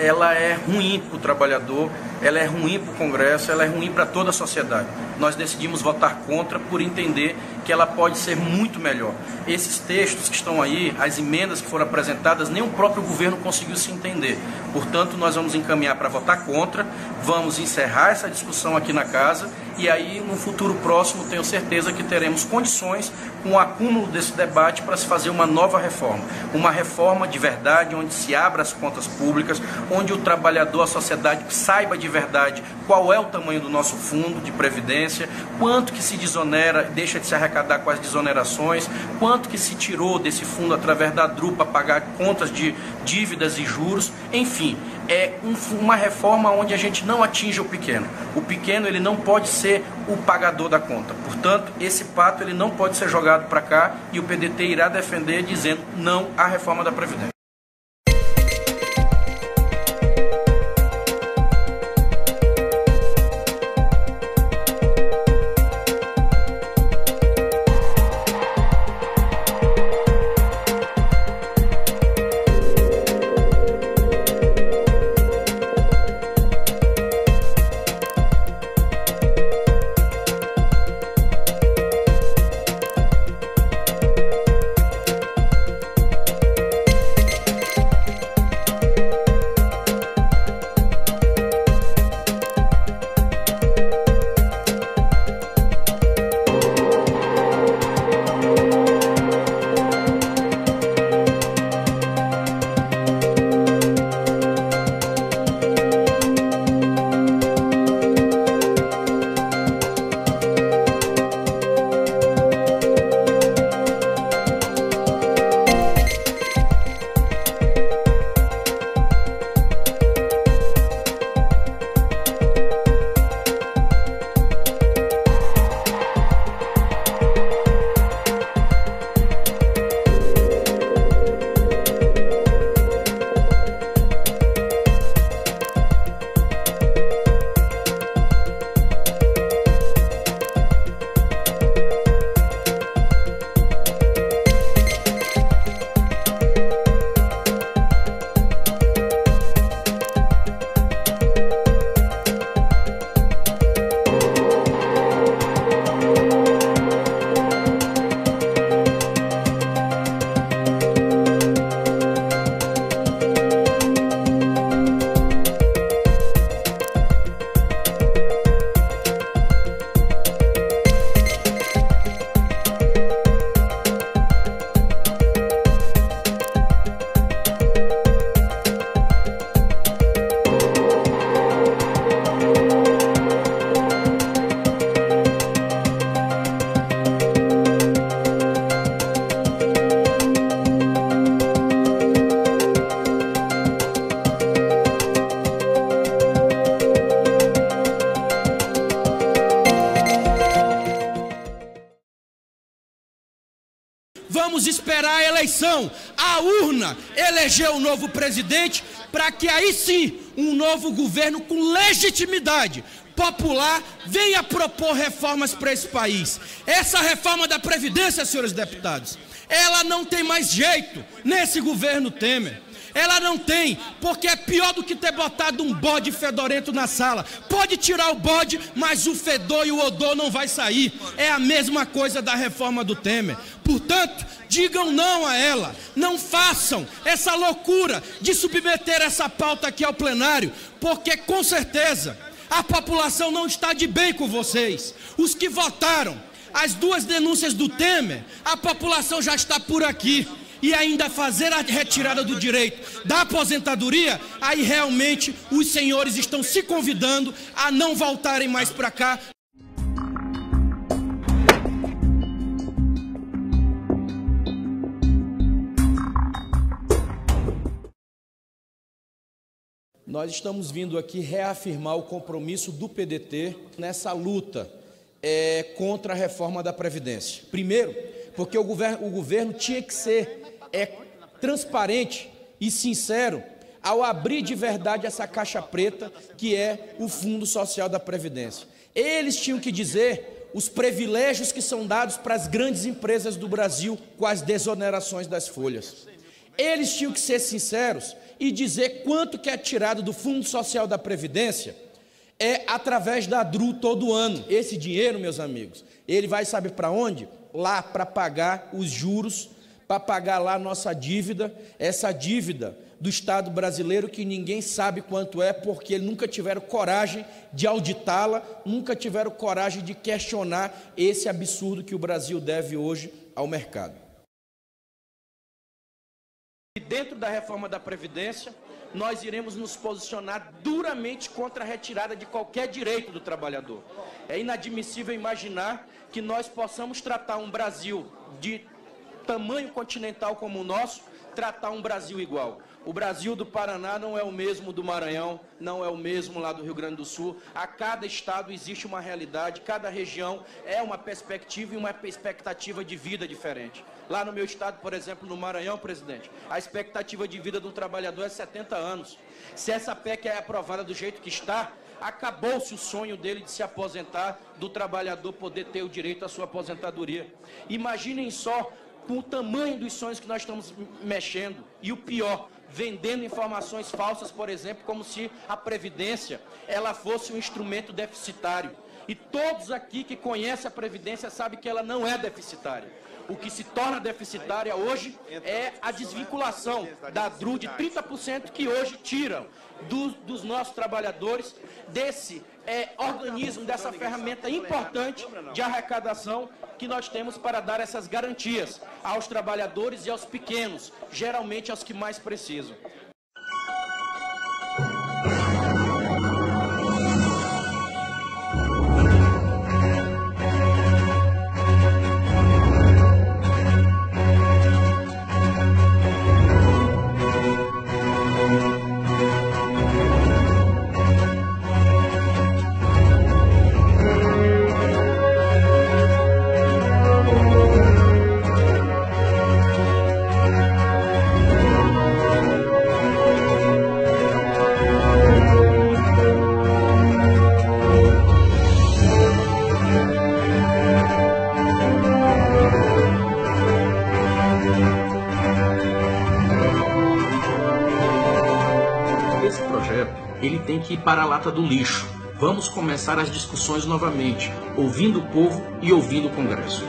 ela é ruim para o trabalhador, ela é ruim para o Congresso, ela é ruim para toda a sociedade. Nós decidimos votar contra por entender que ela pode ser muito melhor. Esses textos que estão aí, as emendas que foram apresentadas, nem o próprio governo conseguiu se entender. Portanto, nós vamos encaminhar para votar contra, vamos encerrar essa discussão aqui na casa e aí, no futuro próximo, tenho certeza que teremos condições, com o acúmulo desse debate, para se fazer uma nova reforma. Uma reforma de verdade, onde se abra as contas públicas, onde o trabalhador, a sociedade, saiba de verdade qual é o tamanho do nosso fundo de previdência, quanto que se desonera, deixa de se arrecadar com as desonerações, quanto que se tirou desse fundo através da DRU para pagar contas de dívidas e juros, enfim. É uma reforma onde a gente não atinge o pequeno. O pequeno, ele não pode ser o pagador da conta. Portanto, esse pato ele não pode ser jogado para cá e o PDT irá defender dizendo não à reforma da Previdência. Vamos esperar a eleição, a urna eleger o novo presidente, para que aí sim um novo governo com legitimidade popular venha propor reformas para esse país. Essa reforma da Previdência, senhores deputados, ela não tem mais jeito nesse governo Temer. Ela não tem, porque é pior do que ter botado um bode fedorento na sala. Pode tirar o bode, mas o fedor e o odor não vai sair. É a mesma coisa da reforma do Temer. Portanto, digam não a ela. Não façam essa loucura de submeter essa pauta aqui ao plenário, porque com certeza a população não está de bem com vocês. Os que votaram as duas denúncias do Temer, a população já está por aqui. E ainda fazer a retirada do direito da aposentadoria, aí realmente os senhores estão se convidando a não voltarem mais para cá. Nós estamos vindo aqui reafirmar o compromisso do PDT nessa luta contra a reforma da Previdência. Primeiro, porque o governo tinha que ser transparente e sincero ao abrir de verdade essa caixa preta que é o Fundo Social da Previdência. Eles tinham que dizer os privilégios que são dados para as grandes empresas do Brasil com as desonerações das folhas. eles tinham que ser sinceros e dizer quanto que é tirado do Fundo Social da Previdência através da DRU todo ano. Esse dinheiro, meus amigos, ele vai, sabe para onde? Lá para pagar os juros, para pagar lá a nossa dívida, essa dívida do Estado brasileiro que ninguém sabe quanto é, porque eles nunca tiveram coragem de auditá-la, nunca tiveram coragem de questionar esse absurdo que o Brasil deve hoje ao mercado. E dentro da reforma da Previdência, nós iremos nos posicionar duramente contra a retirada de qualquer direito do trabalhador. É inadmissível imaginar que nós possamos tratar um Brasil de tamanho continental como o nosso, tratar um Brasil igual. O Brasil do Paraná não é o mesmo do Maranhão, não é o mesmo lá do Rio Grande do Sul. A cada estado existe uma realidade, cada região é uma perspectiva e uma expectativa de vida diferente. Lá no meu estado, por exemplo, no Maranhão, presidente, a expectativa de vida do trabalhador é 70 anos. Se essa PEC é aprovada do jeito que está, acabou-se o sonho dele de se aposentar, do trabalhador poder ter o direito à sua aposentadoria. Imaginem só com o tamanho dos sonhos que nós estamos mexendo. E o pior, vendendo informações falsas, por exemplo, como se a Previdência ela fosse um instrumento deficitário. E todos aqui que conhecem a Previdência sabem que ela não é deficitária. O que se torna deficitária hoje é a desvinculação da DRU de 30% que hoje tiram dos nossos trabalhadores desse organismo, dessa ferramenta importante de arrecadação que nós temos para dar essas garantias aos trabalhadores e aos pequenos, geralmente aos que mais precisam. Ele tem que ir para a lata do lixo. Vamos começar as discussões novamente, ouvindo o povo e ouvindo o Congresso.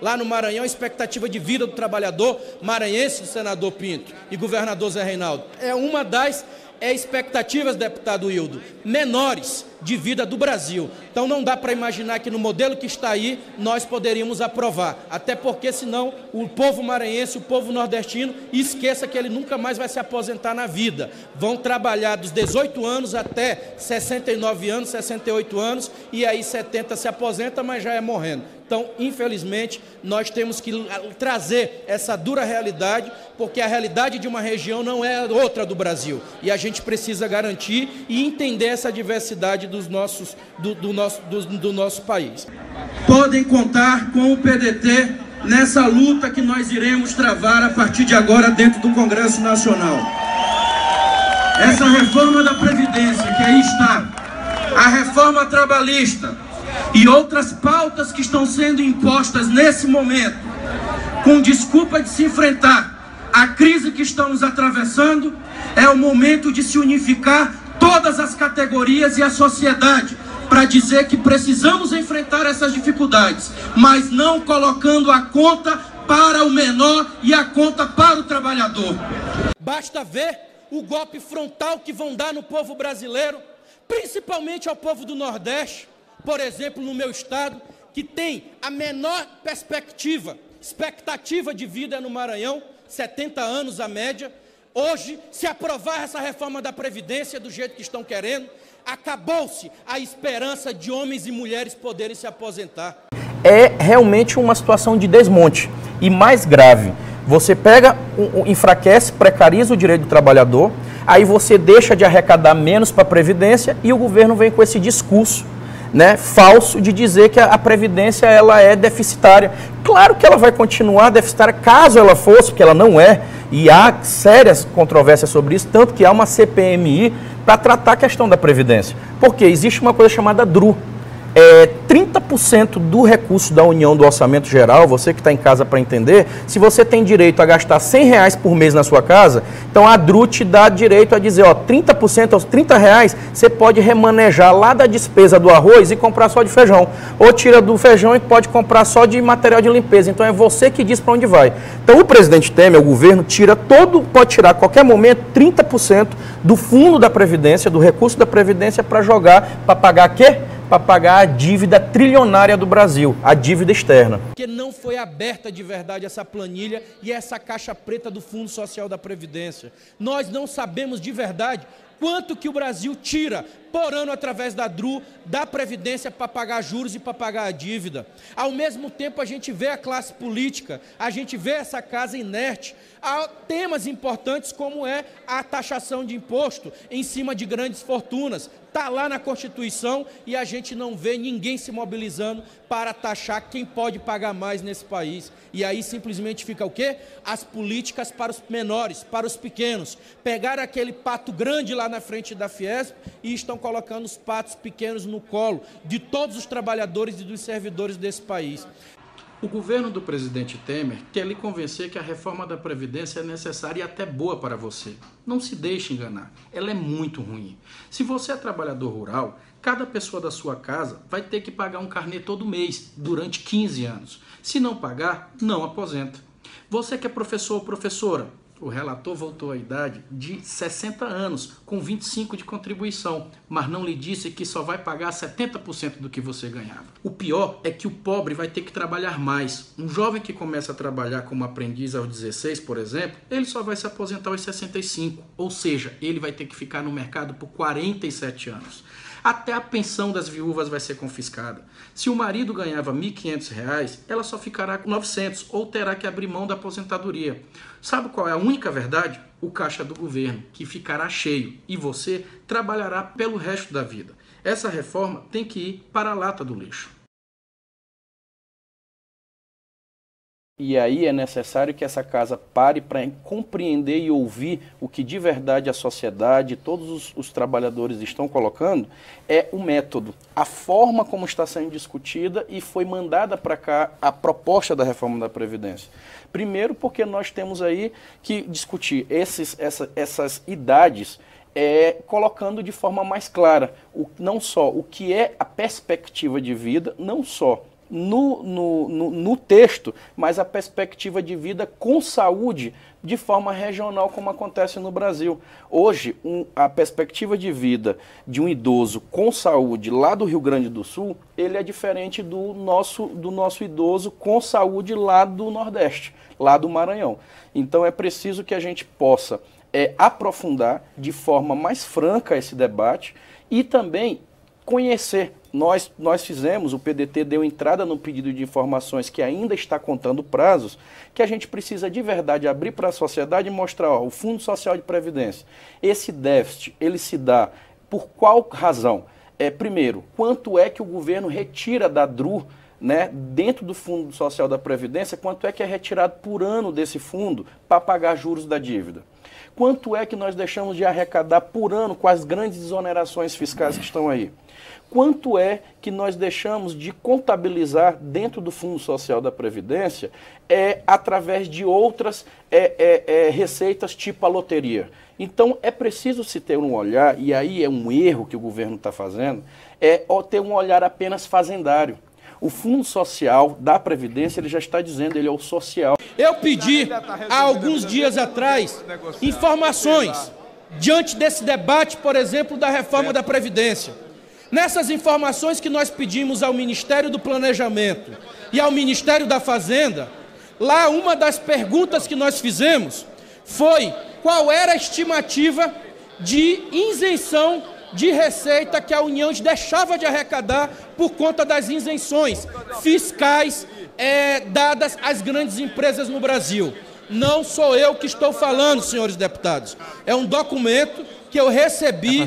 Lá no Maranhão, a expectativa de vida do trabalhador maranhense, senador Pinto e governador Zé Reinaldo, é uma das expectativas, deputado Hildo, menores de vida do Brasil. Então não dá para imaginar que no modelo que está aí nós poderíamos aprovar, até porque senão o povo maranhense, o povo nordestino, esqueça que ele nunca mais vai se aposentar na vida. Vão trabalhar dos 18 anos até 69 anos, 68 anos, e aí 70 se aposenta, mas já é morrendo. Então, infelizmente, nós temos que trazer essa dura realidade, porque a realidade de uma região não é outra do Brasil. E a gente precisa garantir e entender essa diversidade do nosso país. Podem contar com o PDT nessa luta que nós iremos travar a partir de agora dentro do Congresso Nacional. Essa reforma da Previdência, que aí está, a reforma trabalhista e outras pautas que estão sendo impostas nesse momento, com desculpa de se enfrentar a crise que estamos atravessando, é o momento de se unificar todas as categorias e a sociedade para dizer que precisamos enfrentar essas dificuldades, mas não colocando a conta para o menor e a conta para o trabalhador. Basta ver o golpe frontal que vão dar no povo brasileiro, principalmente ao povo do Nordeste, por exemplo, no meu estado, que tem a menor expectativa de vida no Maranhão, 70 anos a média. Hoje, se aprovar essa reforma da Previdência do jeito que estão querendo, acabou-se a esperança de homens e mulheres poderem se aposentar. É realmente uma situação de desmonte. E mais grave, você pega, enfraquece, precariza o direito do trabalhador, aí você deixa de arrecadar menos para a Previdência e o governo vem com esse discurso, né, falso de dizer que a Previdência ela é deficitária. Claro que ela vai continuar deficitária caso ela fosse, porque ela não é, e há sérias controvérsias sobre isso, tanto que há uma CPMI para tratar a questão da Previdência. Porque existe uma coisa chamada DRU. 30% do recurso da União do Orçamento Geral, você que está em casa para entender, se você tem direito a gastar R$100 por mês na sua casa, então a DRU te dá direito a dizer, ó, 30% aos R$30, você pode remanejar lá da despesa do arroz e comprar só de feijão. Ou tira do feijão e pode comprar só de material de limpeza. Então é você que diz para onde vai. Então o presidente Temer, o governo, pode tirar a qualquer momento 30% do fundo da Previdência, do recurso da Previdência para jogar, para pagar quê? Para pagar a dívida trilionária do Brasil, a dívida externa. Porque não foi aberta de verdade essa planilha e essa caixa preta do Fundo Social da Previdência. Nós não sabemos de verdade quanto que o Brasil tira por ano através da DRU, da Previdência, para pagar juros e para pagar a dívida. Ao mesmo tempo, a gente vê a classe política, a gente vê essa casa inerte a temas importantes como é a taxação de imposto em cima de grandes fortunas. Está lá na Constituição e a gente não vê ninguém se mobilizando para taxar quem pode pagar mais nesse país. E aí simplesmente fica o quê? As políticas para os menores, para os pequenos. Pegaram aquele pato grande lá na frente da Fiesp e estão colocando os patos pequenos no colo de todos os trabalhadores e dos servidores desse país. O governo do presidente Temer quer lhe convencer que a reforma da Previdência é necessária e até boa para você. Não se deixe enganar, ela é muito ruim. Se você é trabalhador rural, cada pessoa da sua casa vai ter que pagar um carnê todo mês, durante 15 anos. Se não pagar, não aposenta. Você que é professor ou professora, o relator voltou à idade de 60 anos, com 25 de contribuição, mas não lhe disse que só vai pagar 70% do que você ganhava. O pior é que o pobre vai ter que trabalhar mais. Um jovem que começa a trabalhar como aprendiz aos 16, por exemplo, ele só vai se aposentar aos 65, ou seja, ele vai ter que ficar no mercado por 47 anos. Até a pensão das viúvas vai ser confiscada. Se o marido ganhava R$ 1.500, ela só ficará com 900 ou terá que abrir mão da aposentadoria. Sabe qual é a única verdade? O caixa do governo, que ficará cheio e você trabalhará pelo resto da vida. Essa reforma tem que ir para a lata do lixo. E aí é necessário que essa casa pare para compreender e ouvir o que de verdade a sociedade, todos os trabalhadores estão colocando, é o método, a forma como está sendo discutida e foi mandada para cá a proposta da reforma da Previdência. Primeiro porque nós temos aí que discutir essas idades, colocando de forma mais clara, não só o que é a perspectiva de vida, não só no texto, mas a perspectiva de vida com saúde de forma regional, como acontece no Brasil. Hoje, a perspectiva de vida de um idoso com saúde lá do Rio Grande do Sul, ele é diferente do nosso idoso com saúde lá do Nordeste, lá do Maranhão. Então é preciso que a gente possa aprofundar de forma mais franca esse debate e também conhecer. Nós fizemos, o PDT deu entrada no pedido de informações que ainda está contando prazos, que a gente precisa de verdade abrir para a sociedade e mostrar, ó, o Fundo Social de Previdência. Esse déficit, ele se dá por qual razão? Primeiro, quanto é que o governo retira da DRU, né, dentro do Fundo Social da Previdência, quanto é que é retirado por ano desse fundo para pagar juros da dívida? Quanto é que nós deixamos de arrecadar por ano com as grandes exonerações fiscais que estão aí? Quanto é que nós deixamos de contabilizar dentro do Fundo Social da Previdência através de outras receitas tipo a loteria? Então é preciso se ter um olhar, e aí é um erro que o governo está fazendo, ter um olhar apenas fazendário. O Fundo Social da Previdência, ele já está dizendo, ele é o social. Eu pedi, há alguns dias atrás, informações diante desse debate, por exemplo, da reforma da Previdência. Nessas informações que nós pedimos ao Ministério do Planejamento e ao Ministério da Fazenda, lá uma das perguntas que nós fizemos foi qual era a estimativa de isenção de receita que a União deixava de arrecadar por conta das isenções fiscais dadas às grandes empresas no Brasil. Não sou eu que estou falando, senhores deputados. É um documento que eu recebi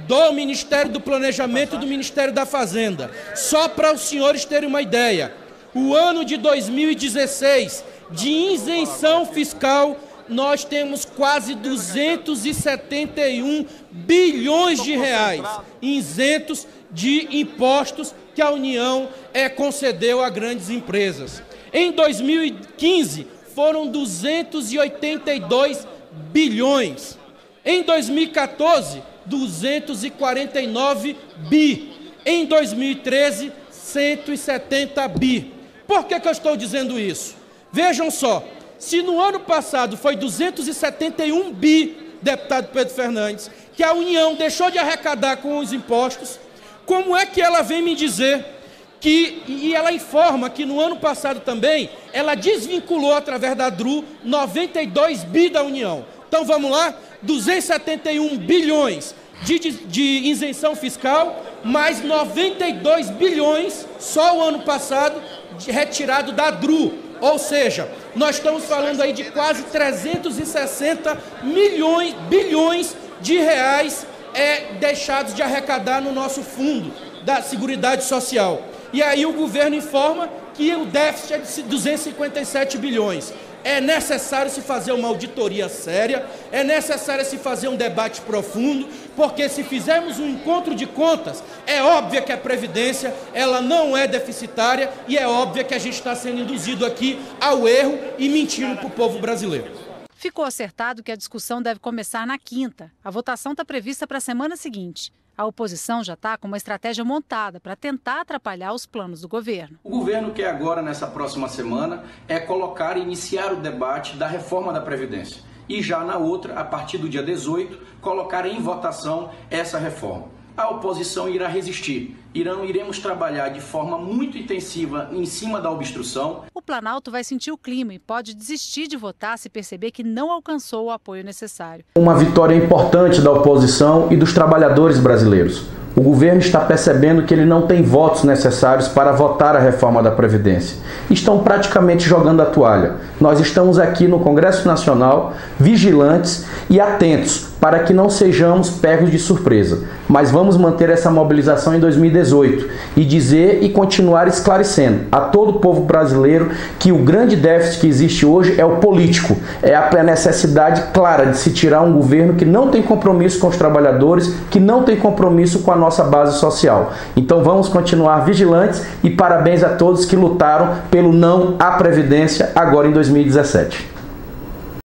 do Ministério do Planejamento e do Ministério da Fazenda. Só para os senhores terem uma ideia, o ano de 2016, de isenção fiscal, nós temos quase 271 bilhões de reais isentos de impostos que a União concedeu a grandes empresas. Em 2015, foram 282 bilhões. Em 2014, 249 bi. Em 2013, 170 bi. Por que eu estou dizendo isso? Vejam só, se no ano passado foi 271 bi, deputado Pedro Fernandes, que a União deixou de arrecadar com os impostos, como é que ela vem me dizer que, e ela informa que no ano passado também, ela desvinculou através da DRU 92 bi da União. Então vamos lá, 271 bilhões de isenção fiscal, mais 92 bilhões só o ano passado retirado da DRU. Ou seja, nós estamos falando aí de quase 360 bilhões de reais deixados de arrecadar no nosso fundo da Seguridade Social. E aí o governo informa que o déficit é de 257 bilhões. É necessário se fazer uma auditoria séria, é necessário se fazer um debate profundo, porque se fizermos um encontro de contas, é óbvio que a Previdência ela não é deficitária e é óbvio que a gente está sendo induzido aqui ao erro e mentindo para o povo brasileiro. Ficou acertado que a discussão deve começar na quinta. A votação está prevista para a semana seguinte. A oposição já está com uma estratégia montada para tentar atrapalhar os planos do governo. O governo quer agora, nessa próxima semana, colocar e iniciar o debate da reforma da Previdência. E já na outra, a partir do dia 18, colocar em votação essa reforma. A oposição irá resistir. Iremos trabalhar de forma muito intensiva em cima da obstrução. O Planalto vai sentir o clima e pode desistir de votar se perceber que não alcançou o apoio necessário. Uma vitória importante da oposição e dos trabalhadores brasileiros. O governo está percebendo que ele não tem votos necessários para votar a reforma da Previdência. Estão praticamente jogando a toalha. Nós estamos aqui no Congresso Nacional, vigilantes e atentos para que não sejamos pegos de surpresa. Mas vamos manter essa mobilização em 2018 e dizer e continuar esclarecendo a todo o povo brasileiro que o grande déficit que existe hoje é o político. É a necessidade clara de se tirar um governo que não tem compromisso com os trabalhadores, que não tem compromisso com a nossa base social. Então vamos continuar vigilantes e parabéns a todos que lutaram pelo não à Previdência agora em 2017.